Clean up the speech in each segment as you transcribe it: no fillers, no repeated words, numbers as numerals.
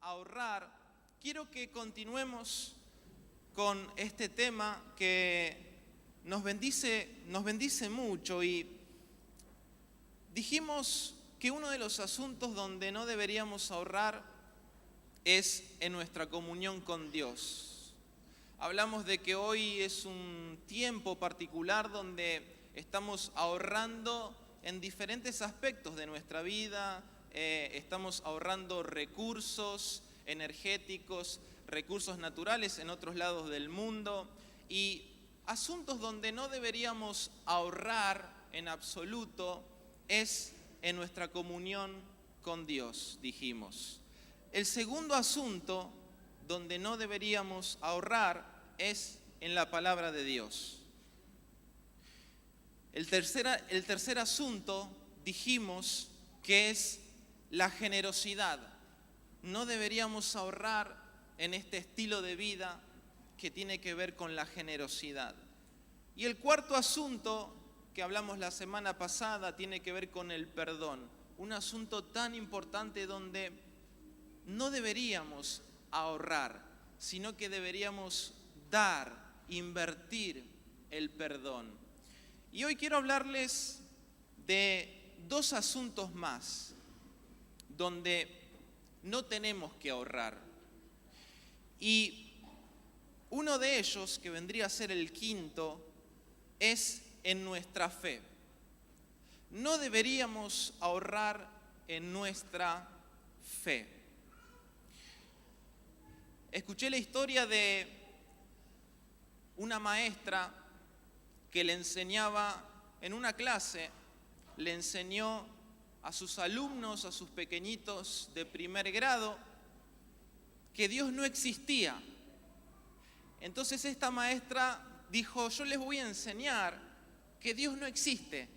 ahorrar, quiero que continuemos con este tema que nos bendice mucho. Y dijimos que uno de los asuntos donde no deberíamos ahorrar es en nuestra comunión con Dios. Hablamos de que hoy es un tiempo particular donde estamos ahorrando en diferentes aspectos de nuestra vida. Estamos ahorrando recursos energéticos, recursos naturales en otros lados del mundo, y asuntos donde no deberíamos ahorrar en absoluto es en nuestra comunión con Dios, dijimos. El segundo asunto donde no deberíamos ahorrar es en la palabra de Dios. El tercer asunto dijimos que es la generosidad. No deberíamos ahorrar en este estilo de vida que tiene que ver con la generosidad. Y el cuarto asunto que hablamos la semana pasada tiene que ver con el perdón. Un asunto tan importante donde no deberíamos ahorrar, sino que deberíamos dar, invertir el perdón. Y hoy quiero hablarles de dos asuntos más donde no tenemos que ahorrar. Y uno de ellos, que vendría a ser el quinto, es en nuestra fe. No deberíamos ahorrar en nuestra fe. Escuché la historia de una maestra que le enseñaba en una clase, le enseñó a sus alumnos, a sus pequeñitos de primer grado, que Dios no existía. Entonces esta maestra dijo: yo les voy a enseñar que Dios no existe.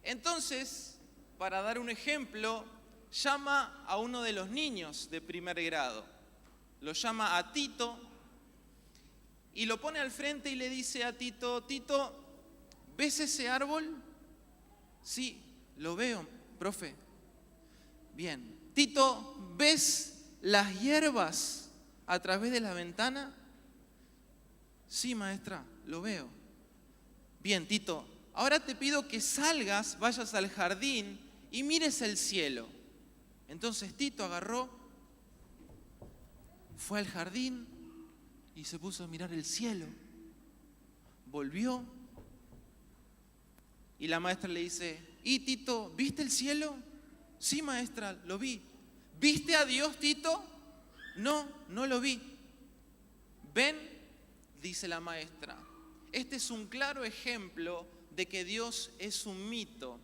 Entonces, para dar un ejemplo, llama a uno de los niños de primer grado, lo llama a Tito y lo pone al frente y le dice a Tito: Tito, ¿ves ese árbol? Sí, lo veo, profe. Bien. Tito, ¿ves las hierbas a través de la ventana? Sí, maestra, lo veo. Bien, Tito, ahora te pido que salgas, vayas al jardín y mires el cielo. Entonces Tito agarró, fue al jardín y se puso a mirar el cielo. Volvió y la maestra le dice: ¿y Tito, viste el cielo? Sí, maestra, lo vi. ¿Viste a Dios, Tito? No, no lo vi. ¿Ven?, dice la maestra. Este es un claro ejemplo de que Dios es un mito.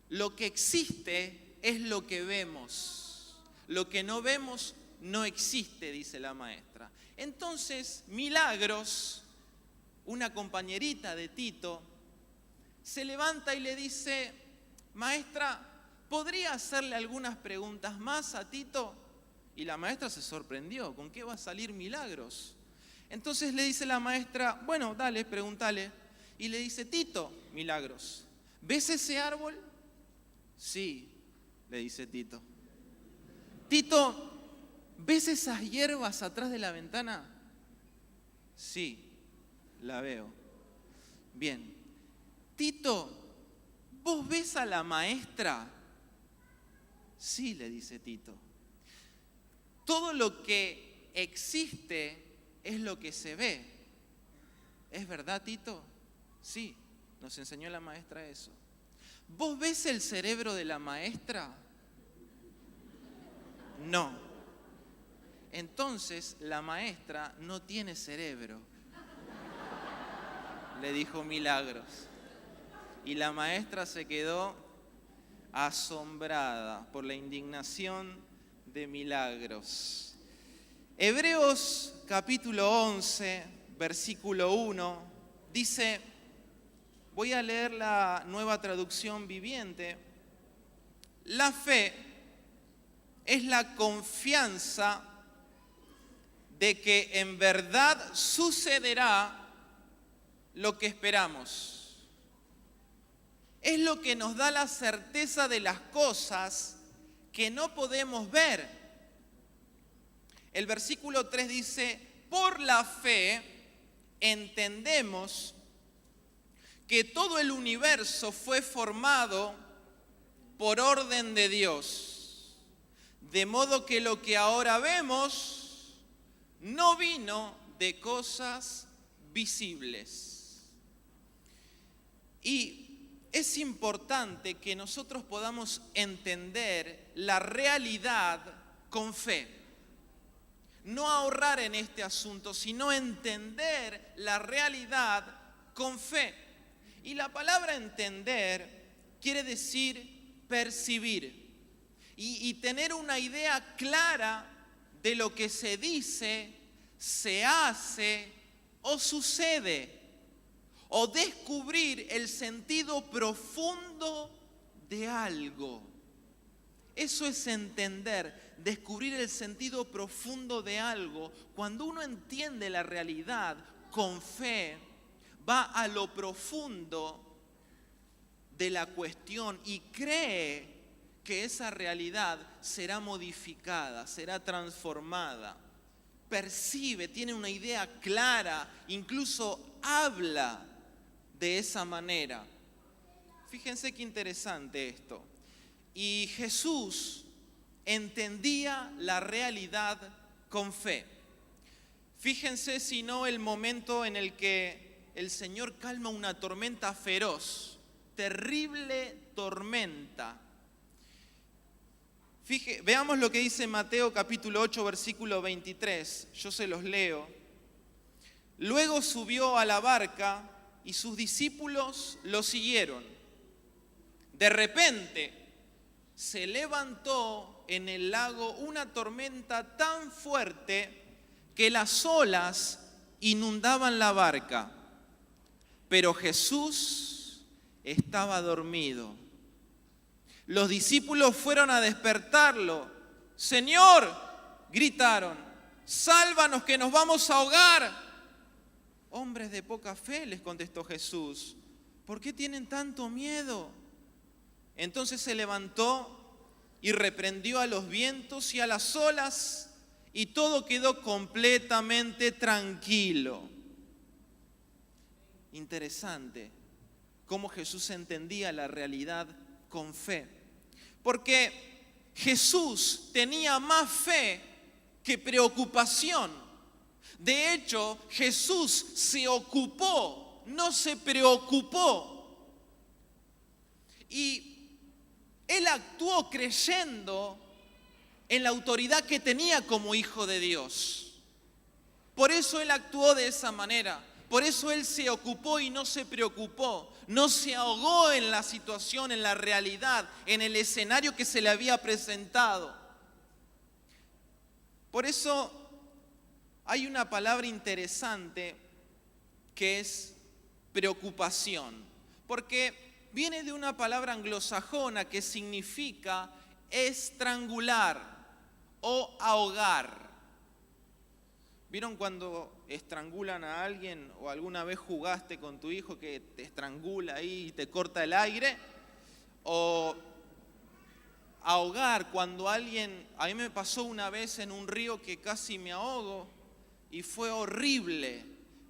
Lo que existe es lo que vemos. Lo que no vemos no existe, dice la maestra. Entonces, Milagros, una compañerita de Tito, se levanta y le dice: maestra, ¿podría hacerle algunas preguntas más a Tito? Y la maestra se sorprendió: ¿con qué va a salir Milagros? Entonces le dice la maestra: bueno, dale, pregúntale. Y le dice: Tito, Milagros, ¿ves ese árbol? Sí, le dice Tito. Tito, ¿ves esas hierbas atrás de la ventana? Sí, la veo. Bien. Tito, ¿vos ves a la maestra? Sí, le dice Tito. Todo lo que existe es lo que se ve. ¿Es verdad, Tito? Sí, nos enseñó la maestra eso. ¿Vos ves el cerebro de la maestra? No. Entonces la maestra no tiene cerebro, le dijo Milagros. Y la maestra se quedó asombrada por la indignación de Milagros. Hebreos capítulo 11, versículo 1, dice, voy a leer la Nueva Traducción Viviente: la fe es la confianza de que en verdad sucederá lo que esperamos. Es lo que nos da la certeza de las cosas que no podemos ver, El versículo 3 dice, por la fe entendemos que todo el universo fue formado por orden de Dios, de modo que lo que ahora vemos no vino de cosas visibles. Y es importante que nosotros podamos entender la realidad con fe. No ahorrar en este asunto, sino entender la realidad con fe. Y la palabra entender quiere decir percibir y tener una idea clara de lo que se dice, se hace o sucede, o descubrir el sentido profundo de algo. Eso es entender, descubrir el sentido profundo de algo. Cuando uno entiende la realidad con fe, va a lo profundo de la cuestión y cree que esa realidad será modificada, será transformada. Percibe, tiene una idea clara, incluso habla de esa manera. Fíjense qué interesante esto. Y Jesús entendía la realidad con fe. Fíjense si no el momento en el que el Señor calma una tormenta feroz, terrible tormenta. Veamos lo que dice Mateo capítulo 8, versículo 23. Yo se los leo. Luego subió a la barca y sus discípulos lo siguieron. De repente se levantó en el lago una tormenta tan fuerte que las olas inundaban la barca. Pero Jesús estaba dormido. Los discípulos fueron a despertarlo. Señor, gritaron, sálvanos que nos vamos a ahogar. Hombres de poca fe, les contestó Jesús, ¿por qué tienen tanto miedo? Entonces se levantó y reprendió a los vientos y a las olas, y todo quedó completamente tranquilo. Interesante cómo Jesús entendía la realidad con fe. Porque Jesús tenía más fe que preocupación. De hecho, Jesús se ocupó, no se preocupó. Y Él actuó creyendo en la autoridad que tenía como hijo de Dios. Por eso Él actuó de esa manera. Por eso Él se ocupó y no se preocupó. No se ahogó en la situación, en la realidad, en el escenario que se le había presentado. Por eso hay una palabra interesante que es preocupación. Porque viene de una palabra anglosajona que significa estrangular o ahogar. ¿Vieron cuando estrangulan a alguien o alguna vez jugaste con tu hijo que te estrangula ahí y te corta el aire? O ahogar cuando alguien, a mí me pasó una vez en un río que casi me ahogo y fue horrible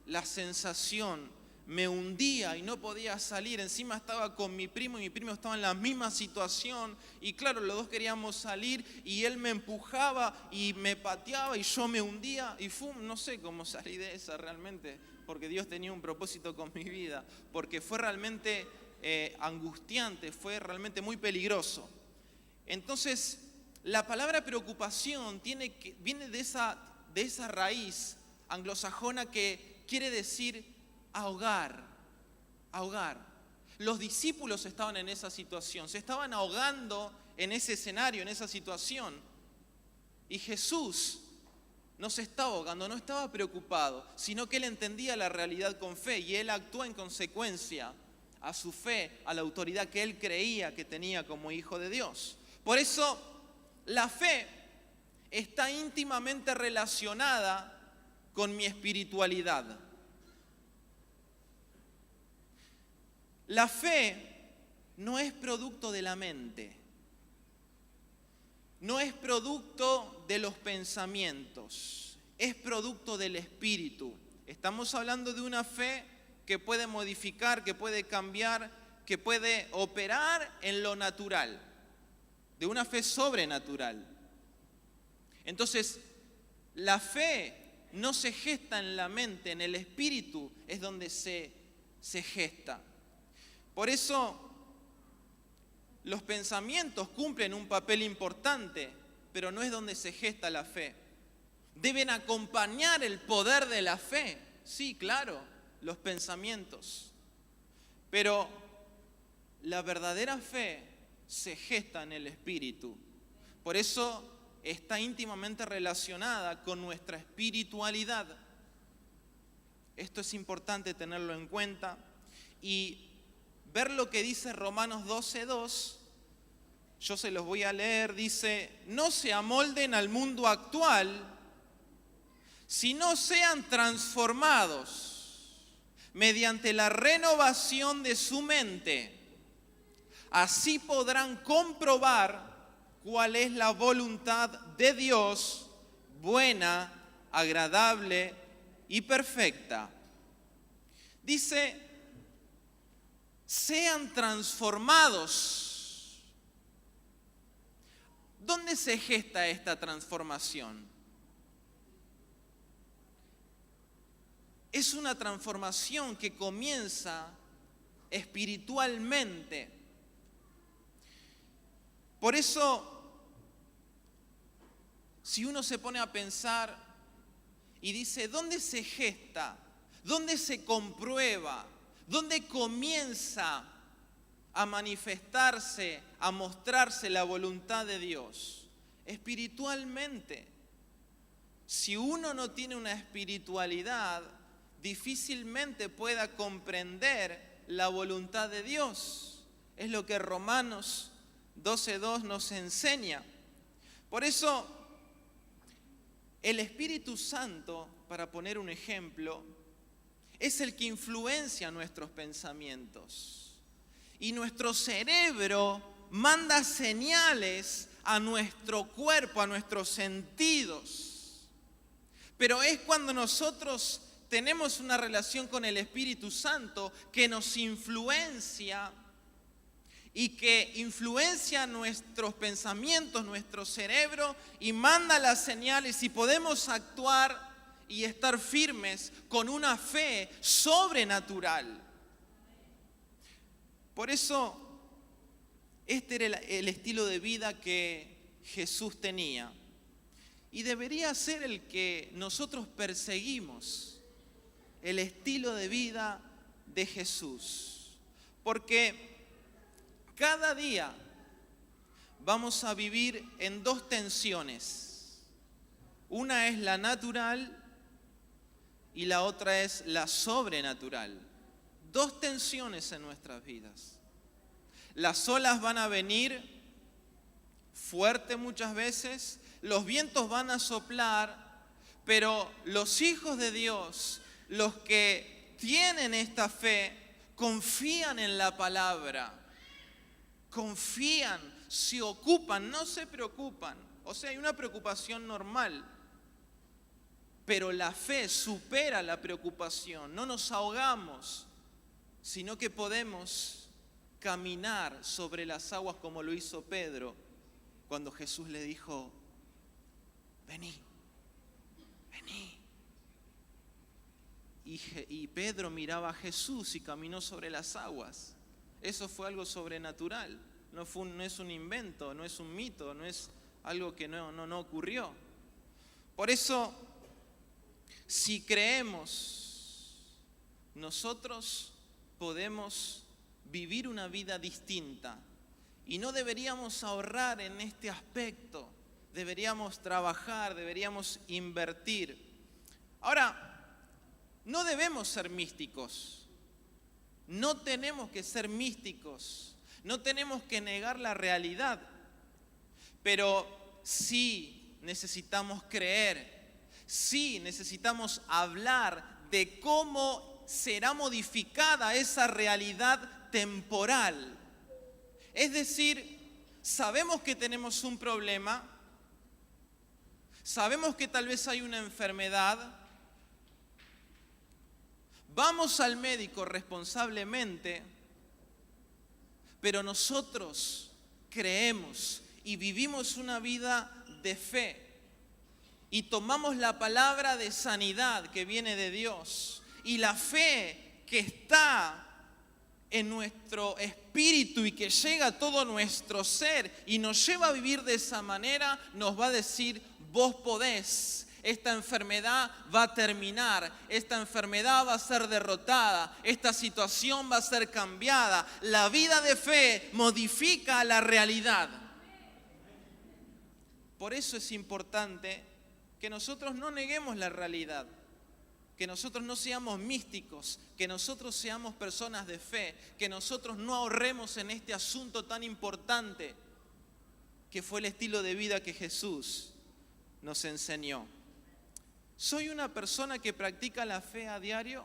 la sensación. Me hundía y no podía salir, encima estaba con mi primo y mi primo estaba en la misma situación y claro, los dos queríamos salir y él me empujaba y me pateaba y yo me hundía y no sé cómo salí de esa realmente, porque Dios tenía un propósito con mi vida, porque fue realmente angustiante, fue realmente muy peligroso. Entonces, la palabra preocupación viene de esa raíz anglosajona que quiere decir ahogar. Los discípulos estaban en esa situación, se estaban ahogando en ese escenario, en esa situación. Y Jesús no se estaba ahogando, no estaba preocupado, sino que Él entendía la realidad con fe y Él actuó en consecuencia a su fe, a la autoridad que Él creía que tenía como hijo de Dios. Por eso, la fe está íntimamente relacionada con mi espiritualidad. La fe no es producto de la mente. no es producto de los pensamientos, es producto del Espíritu. Estamos hablando de una fe que puede modificar, que puede cambiar, que puede operar en lo natural, de una fe sobrenatural. Entonces, la fe no se gesta en la mente, en el Espíritu es donde se gesta. Por eso, los pensamientos cumplen un papel importante, pero no es donde se gesta la fe. Deben acompañar el poder de la fe. Sí, claro, los pensamientos. Pero la verdadera fe se gesta en el Espíritu. Por eso está íntimamente relacionada con nuestra espiritualidad. Esto es importante tenerlo en cuenta y ver lo que dice Romanos 12:2. Yo se los voy a leer. Dice: no se amolden al mundo actual, sino sean transformados mediante la renovación de su mente. Así podrán comprobar cuál es la voluntad de Dios, buena, agradable y perfecta. Dice: sean transformados. ¿Dónde se gesta esta transformación? Es una transformación que comienza espiritualmente. Por eso, si uno se pone a pensar y dice, ¿dónde se gesta? ¿Dónde se comprueba? ¿Dónde comienza a manifestarse, a mostrarse la voluntad de Dios? Espiritualmente. Si uno no tiene una espiritualidad, difícilmente pueda comprender la voluntad de Dios. Es lo que Romanos 12:2 nos enseña. Por eso, el Espíritu Santo, para poner un ejemplo, es el que influencia nuestros pensamientos. Y nuestro cerebro manda señales a nuestro cuerpo, a nuestros sentidos. Pero es cuando nosotros tenemos una relación con el Espíritu Santo que nos influencia y que influencia nuestros pensamientos, nuestro cerebro y manda las señales y podemos actuar y estar firmes con una fe sobrenatural. Por eso, este era el estilo de vida que Jesús tenía. Y debería ser el que nosotros perseguimos, el estilo de vida de Jesús. Porque cada día vamos a vivir en dos tensiones. Una es la natural y la otra es la sobrenatural. Dos tensiones en nuestras vidas. Las olas van a venir fuerte muchas veces, los vientos van a soplar, pero los hijos de Dios, los que tienen esta fe, confían en la palabra, confían, se ocupan, no se preocupan. O sea, hay una preocupación normal, pero la fe supera la preocupación, no nos ahogamos, sino que podemos caminar sobre las aguas como lo hizo Pedro cuando Jesús le dijo, vení, vení. Y Pedro miraba a Jesús y caminó sobre las aguas. Eso fue algo sobrenatural, no es un invento, no es un mito, no es algo que no ocurrió. Por eso, si creemos, nosotros podemos vivir una vida distinta y no deberíamos ahorrar en este aspecto, deberíamos trabajar, deberíamos invertir. Ahora, no debemos ser místicos, no tenemos que ser místicos, no tenemos que negar la realidad, pero sí necesitamos creer, sí necesitamos hablar de cómo será modificada esa realidad temporal. Es decir, sabemos que tenemos un problema, Sabemos que tal vez hay una enfermedad. Vamos al médico responsablemente, pero nosotros creemos y vivimos una vida de fe y tomamos la palabra de sanidad que viene de Dios y la fe que está en nuestro espíritu y que llega a todo nuestro ser y nos lleva a vivir de esa manera, nos va a decir: vos podés, esta enfermedad va a terminar, esta enfermedad va a ser derrotada, esta situación va a ser cambiada. La vida de fe modifica la realidad. Por eso es importante que nosotros no neguemos la realidad, que nosotros no seamos místicos, que nosotros seamos personas de fe, que nosotros no ahorremos en este asunto tan importante que fue el estilo de vida que Jesús nos enseñó. ¿Soy una persona que practica la fe a diario?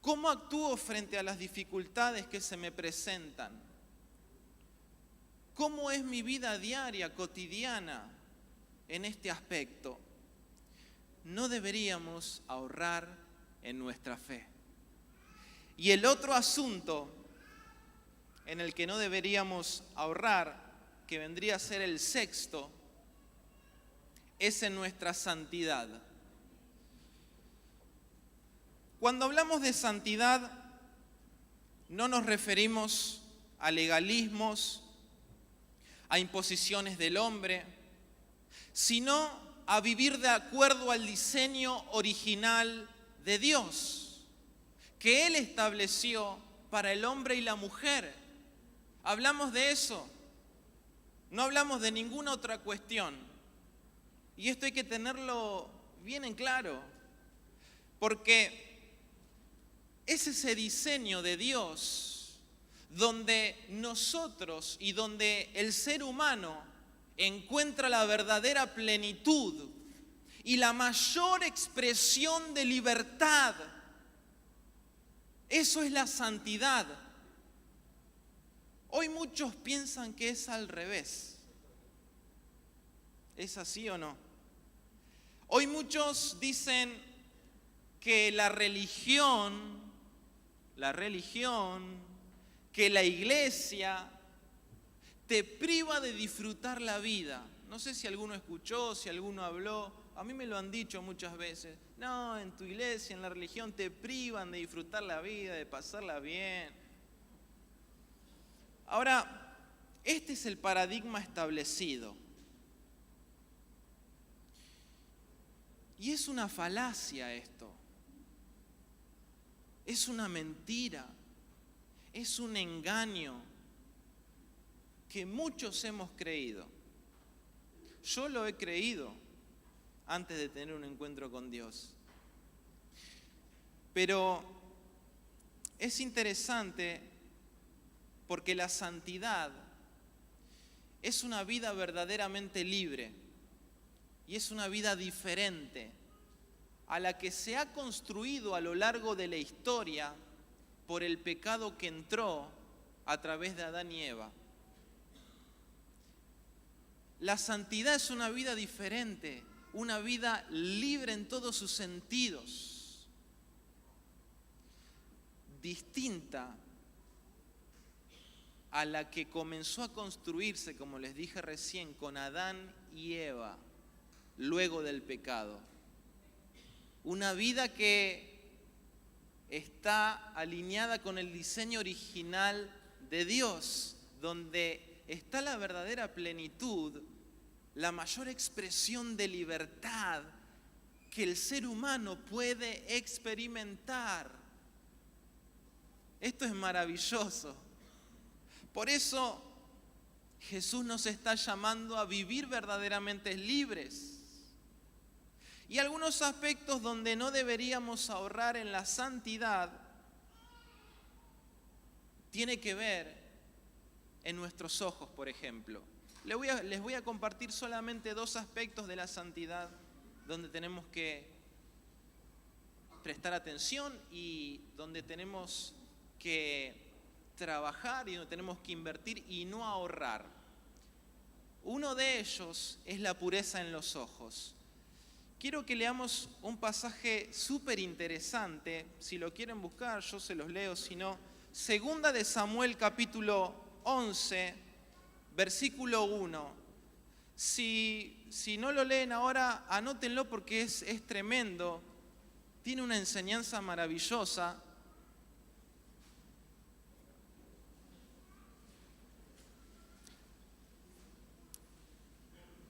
¿Cómo actúo frente a las dificultades que se me presentan? ¿Cómo es mi vida diaria, cotidiana, en este aspecto? No deberíamos ahorrar en nuestra fe. Y el otro asunto en el que no deberíamos ahorrar, que vendría a ser el sexto, es en nuestra santidad. Cuando hablamos de santidad, no nos referimos a legalismos, a imposiciones del hombre, sino a vivir de acuerdo al diseño original de Dios, que Él estableció para el hombre y la mujer. Hablamos de eso, no hablamos de ninguna otra cuestión. Y esto hay que tenerlo bien en claro, porque es ese diseño de Dios donde nosotros y donde el ser humano encuentra la verdadera plenitud y la mayor expresión de libertad. Eso es la santidad. Hoy muchos piensan que es al revés. ¿Es así o no? Hoy muchos dicen que la religión, que la iglesia te priva de disfrutar la vida. No sé si alguno escuchó, si alguno habló. A mí me lo han dicho muchas veces. No, en tu iglesia, en la religión, te privan de disfrutar la vida, de pasarla bien. Ahora, este es el paradigma establecido. Y es una falacia esto. Es una mentira. Es un engaño que muchos hemos creído. Yo lo he creído antes de tener un encuentro con Dios. Pero es interesante porque la santidad es una vida verdaderamente libre y es una vida diferente a la que se ha construido a lo largo de la historia por el pecado que entró a través de Adán y Eva. La santidad es una vida diferente, una vida libre en todos sus sentidos, distinta a la que comenzó a construirse, como les dije recién, con Adán y Eva, luego del pecado. Una vida que está alineada con el diseño original de Dios, donde está la verdadera plenitud, la mayor expresión de libertad que el ser humano puede experimentar. Esto es maravilloso. Por eso Jesús nos está llamando a vivir verdaderamente libres. Y algunos aspectos donde no deberíamos ahorrar en la santidad tiene que ver en nuestros ojos, por ejemplo. Les voy a compartir solamente 2 aspectos de la santidad donde tenemos que prestar atención y donde tenemos que trabajar y donde tenemos que invertir y no ahorrar. Uno de ellos es la pureza en los ojos. Quiero que leamos un pasaje súper interesante. Si lo quieren buscar, yo se los leo. Si no, Segunda de Samuel capítulo 11, versículo 1. Si no lo leen ahora, anótenlo porque es tremendo. Tiene una enseñanza maravillosa.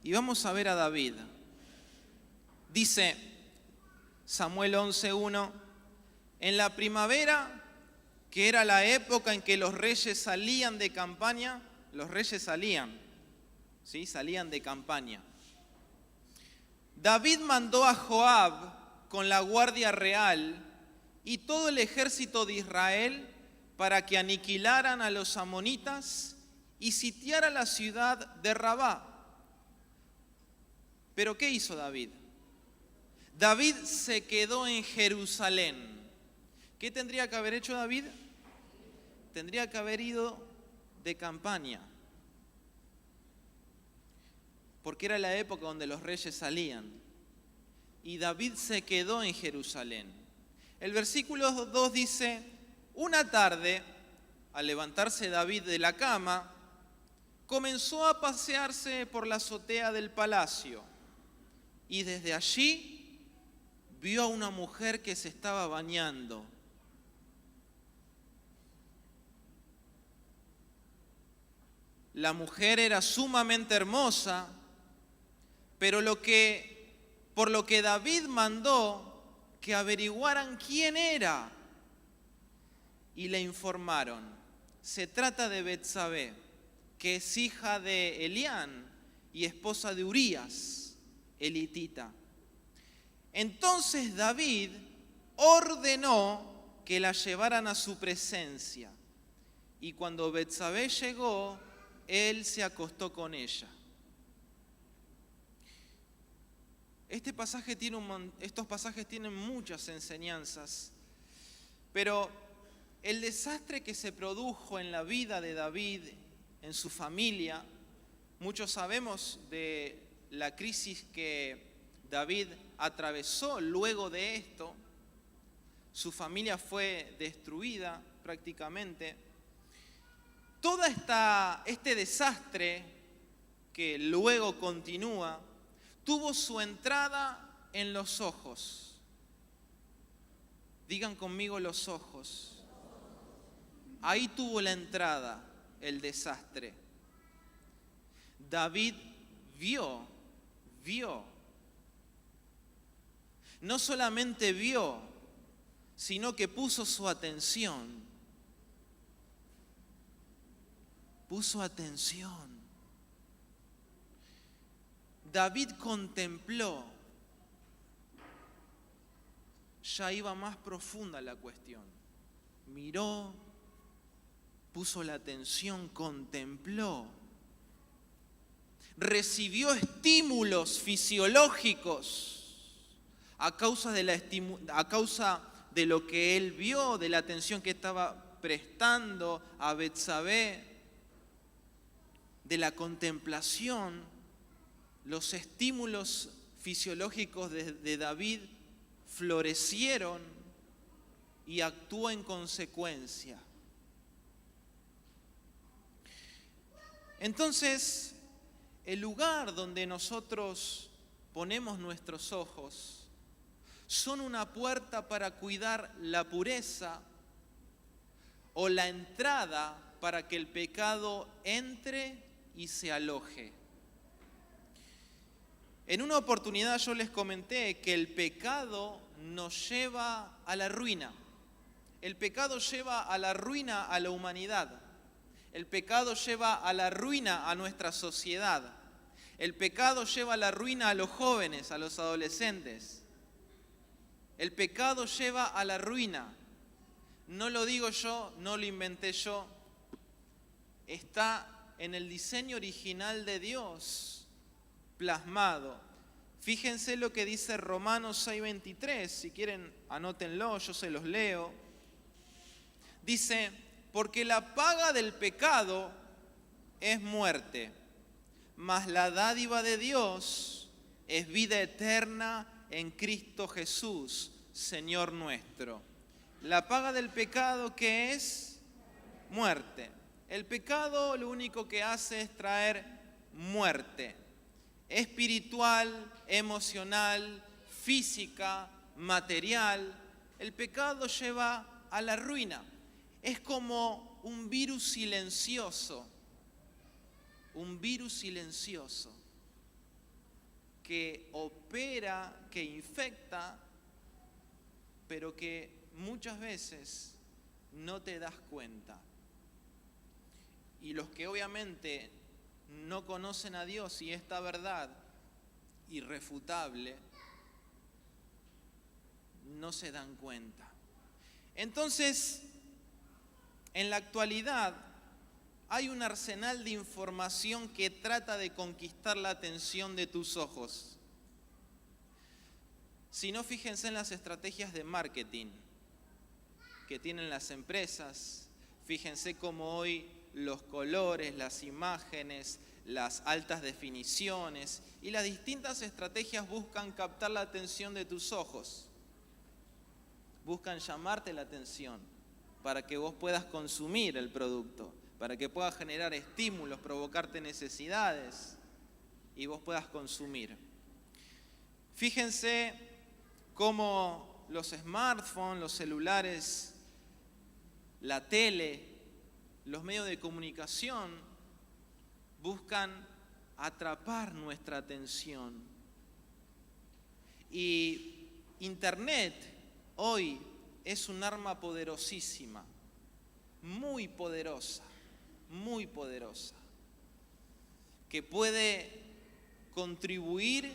Y vamos a ver a David. Dice Samuel 11:1, en la primavera, que era la época en que los reyes salían de campaña, ¿sí? Salían de campaña. David mandó a Joab con la guardia real y todo el ejército de Israel para que aniquilaran a los amonitas y sitiara la ciudad de Rabá. ¿Pero qué hizo David? David se quedó en Jerusalén. ¿Qué tendría que haber hecho David? Tendría que haber ido de campaña, porque era la época donde los reyes salían. Y David se quedó en Jerusalén. El versículo 2 dice, una tarde, al levantarse David de la cama, comenzó a pasearse por la azotea del palacio. Y desde allí vio a una mujer que se estaba bañando. La mujer era sumamente hermosa, pero por lo que David mandó que averiguaran quién era. Y le informaron, se trata de Betsabé, que es hija de Elián y esposa de Urías, elitita. Entonces David ordenó que la llevaran a su presencia. Y cuando Betsabé llegó, él se acostó con ella. Estos pasajes tienen muchas enseñanzas, pero el desastre que se produjo en la vida de David, en su familia, muchos sabemos de la crisis que David atravesó luego de esto. Su familia fue destruida prácticamente. Todo este desastre que luego continúa tuvo su entrada en los ojos. Digan conmigo los ojos. Ahí tuvo la entrada el desastre. David vio. No solamente vio, sino que puso su atención. Puso atención. David contempló. Ya iba más profunda la cuestión. Miró, puso la atención, contempló. Recibió estímulos fisiológicos a causa de lo que él vio, de la atención que estaba prestando a Betsabé, de la contemplación. Los estímulos fisiológicos de David florecieron y actuó en consecuencia. Entonces, el lugar donde nosotros ponemos nuestros ojos son una puerta para cuidar la pureza o la entrada para que el pecado entre y se aloje. En una oportunidad yo les comenté que el pecado nos lleva a la ruina. El pecado lleva a la ruina a la humanidad. El pecado lleva a la ruina a nuestra sociedad. El pecado lleva a la ruina a los jóvenes, a los adolescentes. El pecado lleva a la ruina. No lo digo yo, no lo inventé yo. Está en el diseño original de Dios plasmado. Fíjense lo que dice Romanos 6:23. Si quieren, anótenlo, yo se los leo. Dice, porque la paga del pecado es muerte, mas la dádiva de Dios es vida eterna en Cristo Jesús, Señor nuestro. La paga del pecado, ¿qué es? Muerte. El pecado lo único que hace es traer muerte. Espiritual, emocional, física, material. El pecado lleva a la ruina. Es como un virus silencioso. Un virus silencioso que opera, que infecta, pero que muchas veces no te das cuenta. Y los que obviamente no conocen a Dios y esta verdad irrefutable, no se dan cuenta. Entonces, en la actualidad hay un arsenal de información que trata de conquistar la atención de tus ojos. Si no, fíjense en las estrategias de marketing que tienen las empresas. Fíjense cómo hoy los colores, las imágenes, las altas definiciones y las distintas estrategias buscan captar la atención de tus ojos. Buscan llamarte la atención para que vos puedas consumir el producto, para que puedas generar estímulos, provocarte necesidades y vos puedas consumir. Fíjense cómo los smartphones, los celulares, la tele, los medios de comunicación buscan atrapar nuestra atención. Y Internet hoy es un arma poderosísima, muy poderosa, que puede contribuir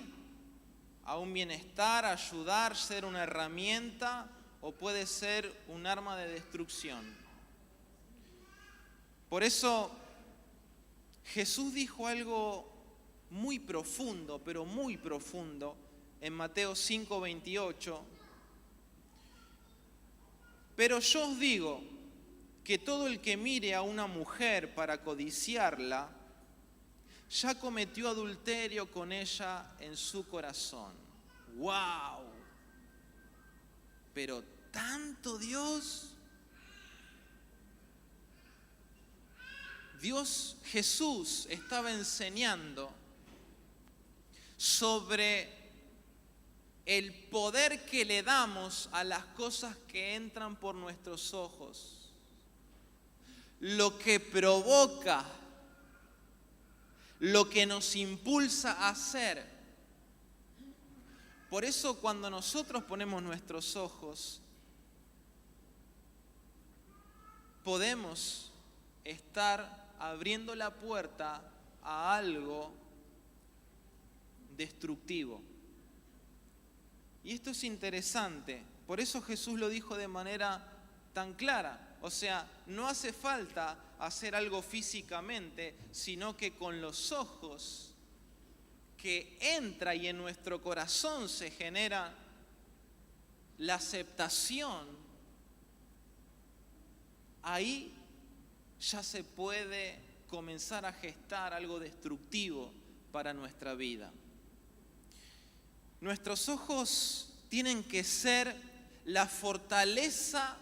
a un bienestar, ayudar, ser una herramienta o puede ser un arma de destrucción. Por eso Jesús dijo algo muy profundo, pero muy profundo, en Mateo 5:28. Pero yo os digo que todo el que mire a una mujer para codiciarla, ya cometió adulterio con ella en su corazón. ¡Wow! Pero tanto Dios, Jesús estaba enseñando sobre el poder que le damos a las cosas que entran por nuestros ojos, lo que provoca, lo que nos impulsa a hacer. Por eso cuando nosotros ponemos nuestros ojos, podemos estar abriendo la puerta a algo destructivo. Y esto es interesante, por eso Jesús lo dijo de manera tan clara. O sea, no hace falta hacer algo físicamente, sino que con los ojos que entra y en nuestro corazón se genera la aceptación, ahí ya se puede comenzar a gestar algo destructivo para nuestra vida. Nuestros ojos tienen que ser la fortaleza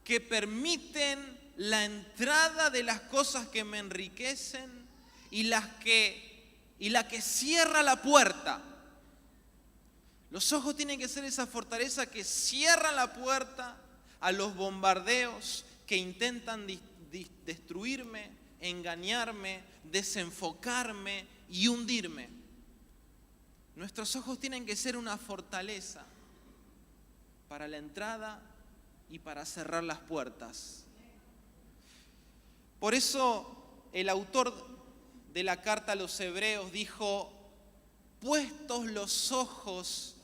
que permiten la entrada de las cosas que me enriquecen y la que cierra la puerta. Los ojos tienen que ser esa fortaleza que cierra la puerta a los bombardeos que intentan destruirme, engañarme, desenfocarme y hundirme. Nuestros ojos tienen que ser una fortaleza para la entrada y para cerrar las puertas. Por eso el autor de la carta a los Hebreos dijo: puestos los ojos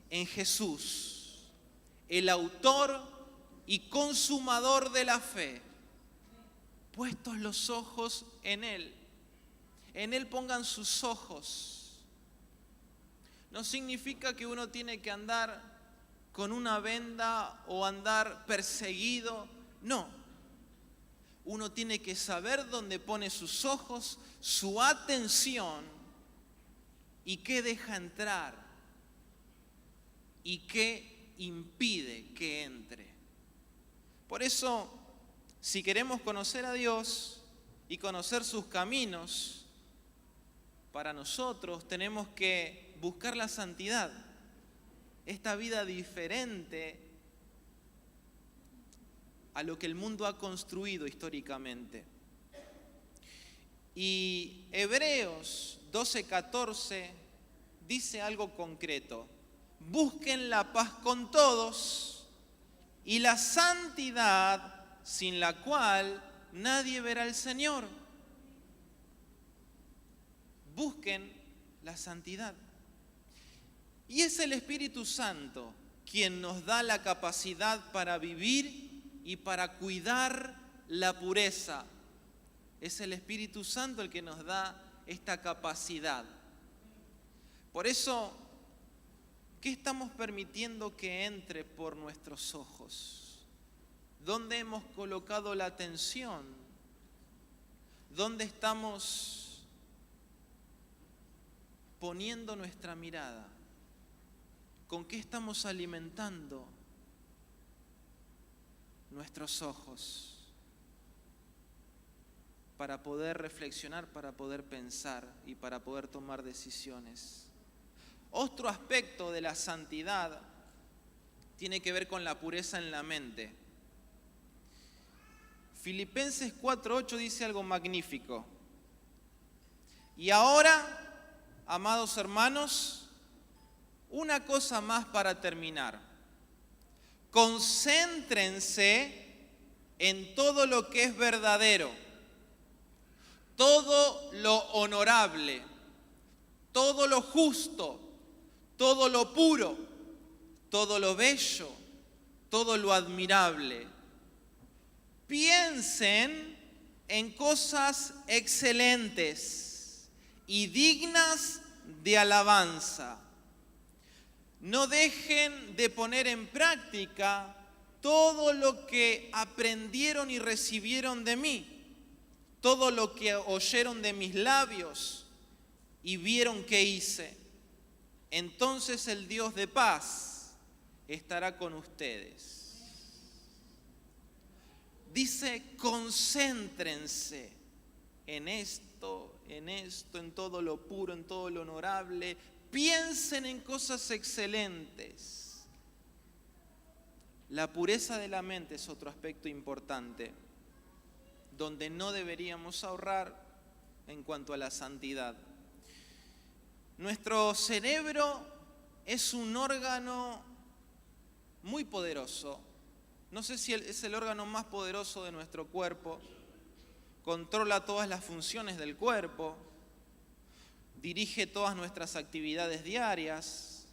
en Jesús, el autor y consumador de la fe. Puestos los ojos en Él pongan sus ojos. No significa que uno tiene que andar con una venda o andar perseguido, no. Uno tiene que saber dónde pone sus ojos, su atención y qué deja entrar y qué impide que entre. Por eso, si queremos conocer a Dios y conocer sus caminos, para nosotros tenemos que buscar la santidad, esta vida diferente a lo que el mundo ha construido históricamente. Y Hebreos 12:14 dice algo concreto: busquen la paz con todos y la santidad sin la cual nadie verá al Señor. Busquen la santidad. Y es el Espíritu Santo quien nos da la capacidad para vivir y para cuidar la pureza. Es el Espíritu Santo el que nos da esta capacidad. Por eso, ¿qué estamos permitiendo que entre por nuestros ojos? ¿Dónde hemos colocado la atención? ¿Dónde estamos poniendo nuestra mirada? ¿Con qué estamos alimentando nuestros ojos? Para poder reflexionar, para poder pensar y para poder tomar decisiones. Otro aspecto de la santidad tiene que ver con la pureza en la mente. Filipenses 4:8 dice algo magnífico. Y ahora, amados hermanos, una cosa más para terminar. Concéntrense en todo lo que es verdadero, todo lo honorable, todo lo justo, todo lo puro, todo lo bello, todo lo admirable. Piensen en cosas excelentes y dignas de alabanza. No dejen de poner en práctica todo lo que aprendieron y recibieron de mí, todo lo que oyeron de mis labios y vieron que hice. Entonces el Dios de paz estará con ustedes. Dice, concéntrense en esto, en todo lo puro, en todo lo honorable. Piensen en cosas excelentes. La pureza de la mente es otro aspecto importante, donde no deberíamos ahorrar en cuanto a la santidad. Nuestro cerebro es un órgano muy poderoso. No sé si es el órgano más poderoso de nuestro cuerpo. Controla todas las funciones del cuerpo, dirige todas nuestras actividades diarias.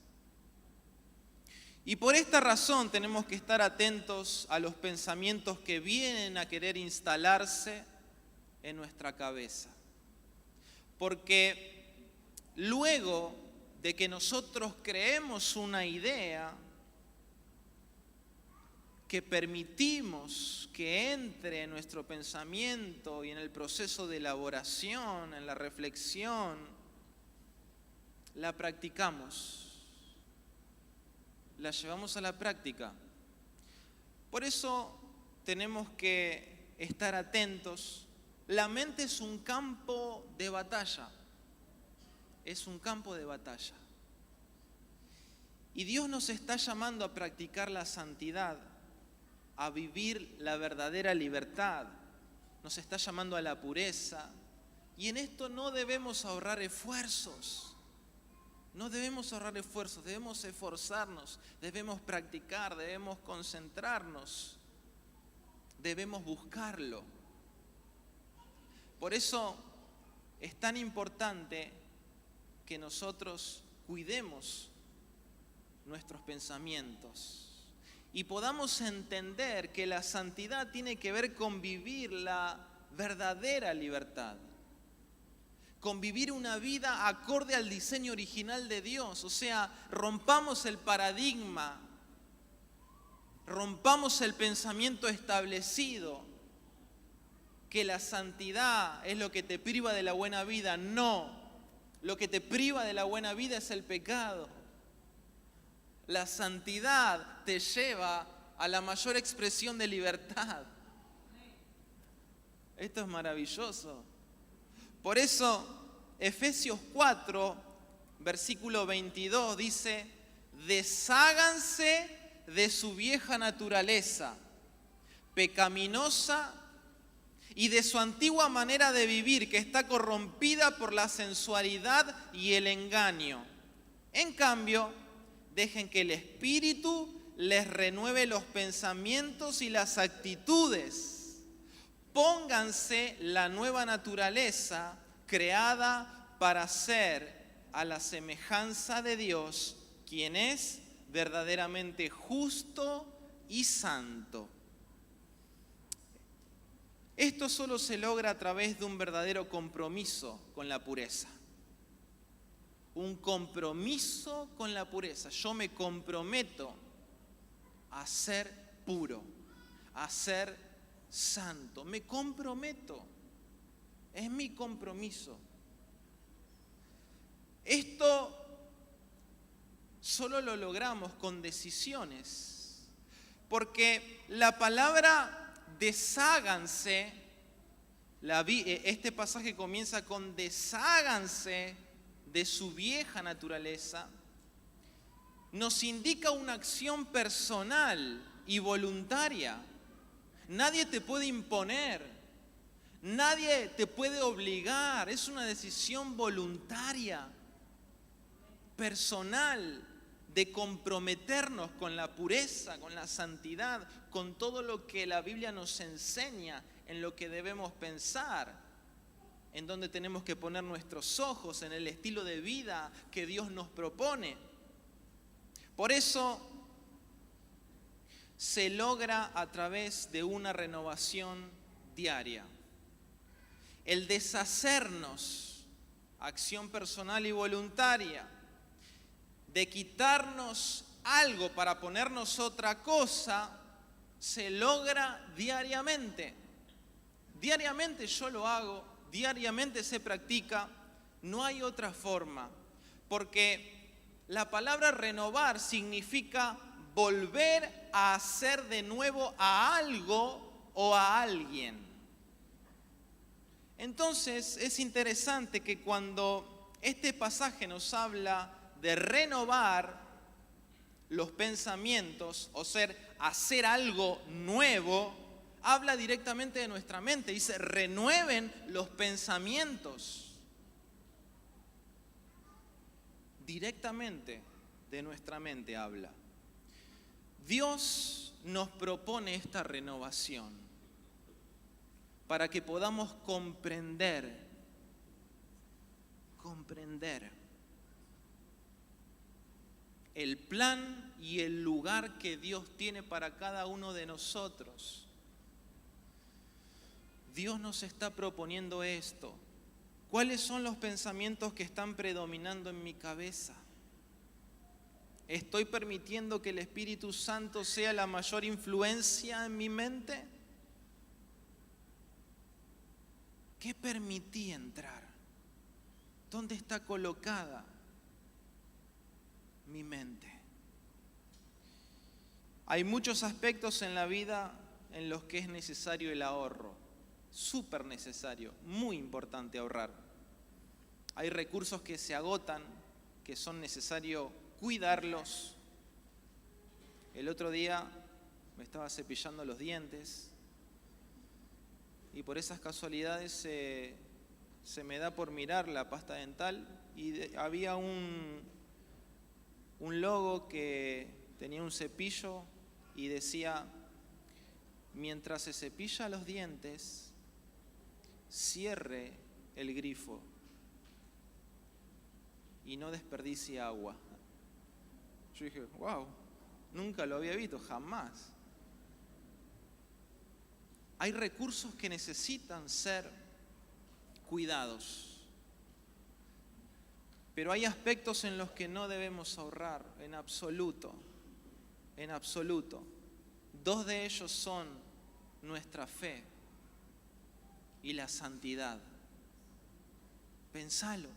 Y por esta razón tenemos que estar atentos a los pensamientos que vienen a querer instalarse en nuestra cabeza. Porque luego de que nosotros creemos una idea, que permitimos que entre en nuestro pensamiento y en el proceso de elaboración, en la reflexión, la practicamos. La llevamos a la práctica. Por eso tenemos que estar atentos. La mente es un campo de batalla. Es un campo de batalla. Y Dios nos está llamando a practicar la santidad, a vivir la verdadera libertad. Nos está llamando a la pureza. Y en esto no debemos ahorrar esfuerzos. No debemos ahorrar esfuerzos, debemos esforzarnos, debemos practicar, debemos concentrarnos, debemos buscarlo. Por eso es tan importante que nosotros cuidemos nuestros pensamientos y podamos entender que la santidad tiene que ver con vivir la verdadera libertad, con vivir una vida acorde al diseño original de Dios. O sea, rompamos el paradigma, rompamos el pensamiento establecido, que la santidad es lo que te priva de la buena vida. No, Lo que te priva de la buena vida es el pecado. La santidad te lleva a la mayor expresión de libertad. Esto es maravilloso. Por eso, Efesios 4, versículo 22 dice: desháganse de su vieja naturaleza pecaminosa y de su antigua manera de vivir, que está corrompida por la sensualidad y el engaño. En cambio, dejen que el Espíritu les renueve los pensamientos y las actitudes. Pónganse la nueva naturaleza creada para ser a la semejanza de Dios, quien es verdaderamente justo y santo. Esto solo se logra a través de un verdadero compromiso con la pureza. Un compromiso con la pureza. Yo me comprometo a ser puro, a ser santo. Me comprometo. Es mi compromiso. Esto solo lo logramos con decisiones. Porque la palabra desháganse, este pasaje comienza con desháganse de su vieja naturaleza, nos indica una acción personal y voluntaria. Nadie te puede imponer, nadie te puede obligar, es una decisión voluntaria, personal, de comprometernos con la pureza, con la santidad, con todo lo que la Biblia nos enseña, en lo que debemos pensar, en donde tenemos que poner nuestros ojos, en el estilo de vida que Dios nos propone. Por eso se logra a través de una renovación diaria. El deshacernos, acción personal y voluntaria, de quitarnos algo para ponernos otra cosa, se logra diariamente. Diariamente yo lo hago, diariamente se practica, no hay otra forma. Porque la palabra renovar significa volver a hacer de nuevo a algo o a alguien. Entonces es interesante que cuando este pasaje nos habla de renovar los pensamientos, o hacer algo nuevo, habla directamente de nuestra mente. Dice, renueven los pensamientos. Directamente de nuestra mente habla. Dios nos propone esta renovación para que podamos comprender el plan y el lugar que Dios tiene para cada uno de nosotros. Dios nos está proponiendo esto. ¿Cuáles son los pensamientos que están predominando en mi cabeza? ¿Estoy permitiendo que el Espíritu Santo sea la mayor influencia en mi mente? ¿Qué permití entrar? ¿Dónde está colocada mi mente? Hay muchos aspectos en la vida en los que es necesario el ahorro, súper necesario, muy importante ahorrar. Hay recursos que se agotan, que son necesarios cuidarlos. El otro día me estaba cepillando los dientes y por esas casualidades se me da por mirar la pasta dental y había un logo que tenía un cepillo y decía: mientras se cepilla los dientes, cierre el grifo y no desperdicie agua. Yo dije, wow, nunca lo había visto, jamás. Hay recursos que necesitan ser cuidados, pero hay aspectos en los que no debemos ahorrar, en absoluto, en absoluto. Dos de ellos son nuestra fe y la santidad. Pensalo.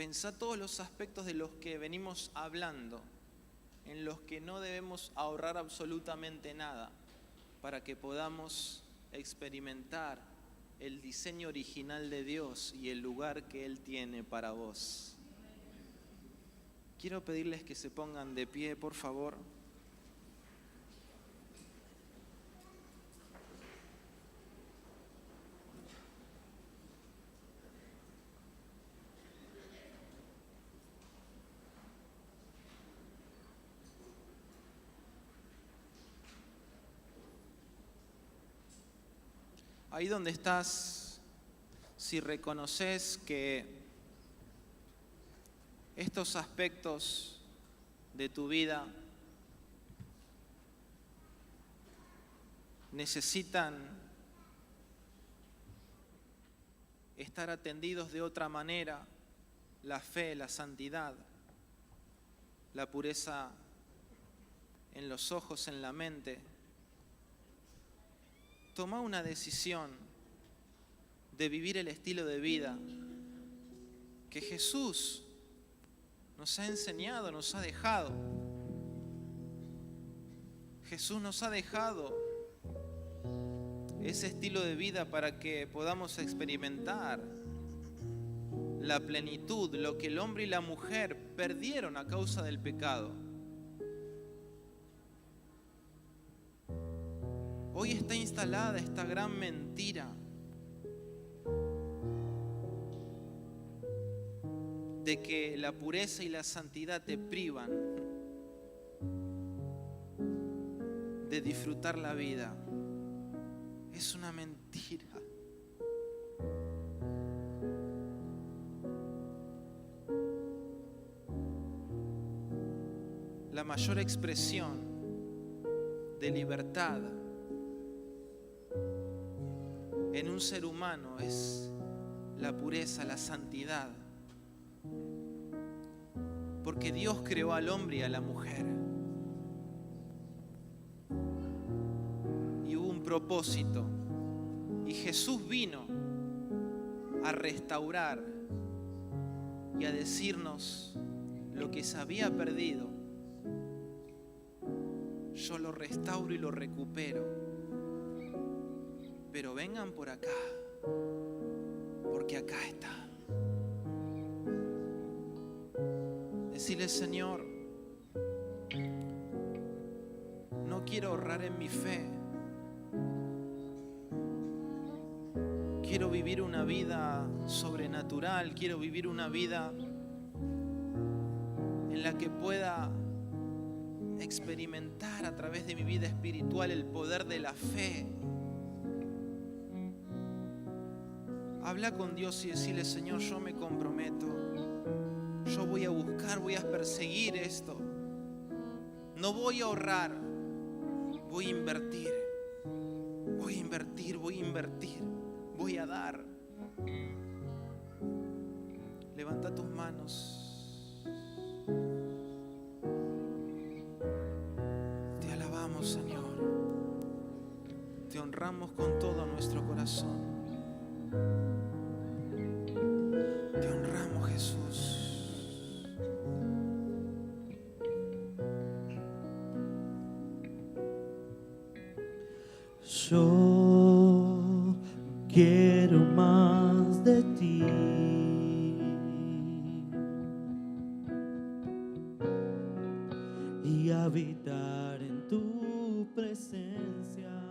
Pensá todos los aspectos de los que venimos hablando, en los que no debemos ahorrar absolutamente nada para que podamos experimentar el diseño original de Dios y el lugar que Él tiene para vos. Quiero pedirles que se pongan de pie, por favor. Ahí donde estás, si reconoces que estos aspectos de tu vida necesitan estar atendidos de otra manera, la fe, la santidad, la pureza en los ojos, en la mente, toma una decisión de vivir el estilo de vida que Jesús nos ha enseñado, nos ha dejado. Jesús nos ha dejado ese estilo de vida para que podamos experimentar la plenitud, lo que el hombre y la mujer perdieron a causa del pecado. Hoy está instalada esta gran mentira de que la pureza y la santidad te privan de disfrutar la vida. Es una mentira. La mayor expresión de libertad en un ser humano es la pureza, la santidad. Porque Dios creó al hombre y a la mujer. Y hubo un propósito. Y Jesús vino a restaurar y a decirnos lo que se había perdido. Yo lo restauro y lo recupero. Pero vengan por acá, porque acá está. Decirle, Señor, no quiero ahorrar en mi fe. Quiero vivir una vida sobrenatural, quiero vivir una vida en la que pueda experimentar a través de mi vida espiritual el poder de la fe. Habla con Dios y decirle, Señor, yo me comprometo. Yo voy a buscar, voy a perseguir esto. No voy a ahorrar, voy a invertir. Voy a invertir, voy a invertir. Voy a dar. Levanta tus manos. Te alabamos, Señor. Te honramos con todo nuestro corazón. Te honramos, Jesús. Yo quiero más de ti. Y habitar en tu presencia.